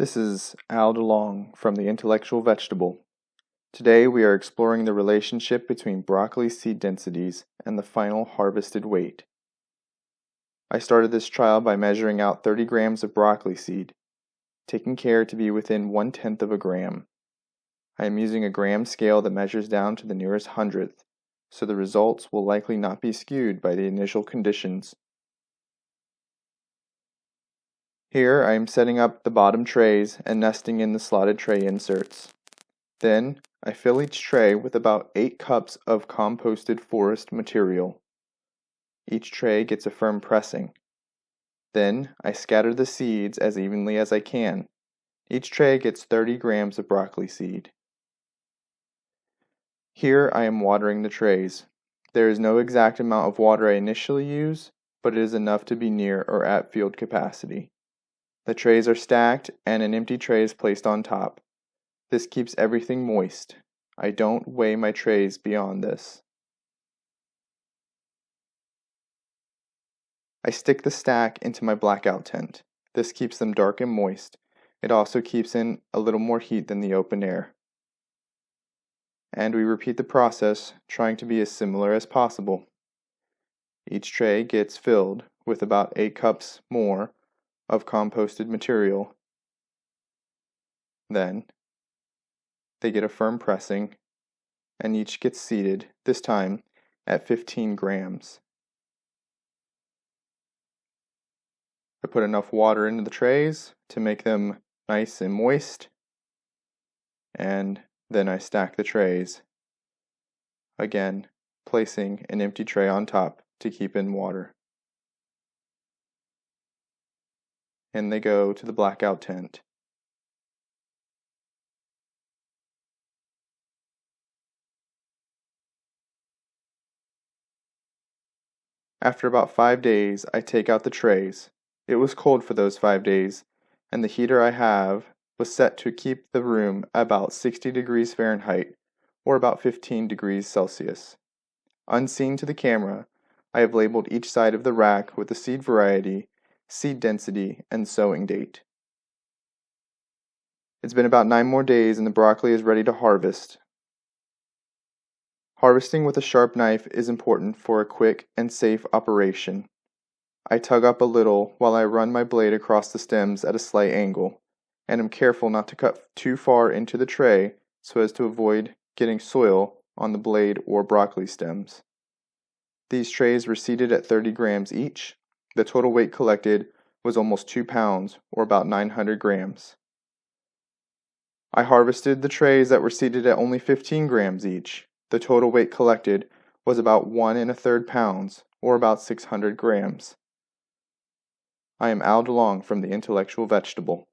This is Al DeLong from The Intellectual Vegetable. Today we are exploring the relationship between broccoli seed densities and the final harvested weight. I started this trial by measuring out 30 grams of broccoli seed, taking care to be within 1/10 of a gram. I am using a gram scale that measures down to the nearest hundredth, so the results will likely not be skewed by the initial conditions. Here I am setting up the bottom trays and nesting in the slotted tray inserts. Then, I fill each tray with about 8 cups of composted forest material. Each tray gets a firm pressing. Then, I scatter the seeds as evenly as I can. Each tray gets 30 grams of broccoli seed. Here I am watering the trays. There is no exact amount of water I initially use, but it is enough to be near or at field capacity. The trays are stacked and an empty tray is placed on top. This keeps everything moist. I don't weigh my trays beyond this. I stick the stack into my blackout tent. This keeps them dark and moist. It also keeps in a little more heat than the open air. And we repeat the process, trying to be as similar as possible. Each tray gets filled with about 8 cups more of composted material. Then, they get a firm pressing, and each gets seeded, this time at 15 grams. I put enough water into the trays to make them nice and moist, and then I stack the trays, again placing an empty tray on top to keep in water. And they go to the blackout tent. After about 5 days, I take out the trays. It was cold for those 5 days, and the heater I have was set to keep the room about 60 degrees Fahrenheit, or about 15 degrees Celsius. Unseen to the camera, I have labeled each side of the rack with the seed variety, seed density, and sowing date. It's been about 9 more days and the broccoli is ready to harvest. Harvesting with a sharp knife is important for a quick and safe operation. I tug up a little while I run my blade across the stems at a slight angle, and am careful not to cut too far into the tray so as to avoid getting soil on the blade or broccoli stems. These trays were seeded at 30 grams each. The total weight collected was almost 2 pounds, or about 900 grams. I harvested the trays that were seeded at only 15 grams each. The total weight collected was about 1 1/3 pounds, or about 600 grams. I am Al DeLong from The Intellectual Vegetable.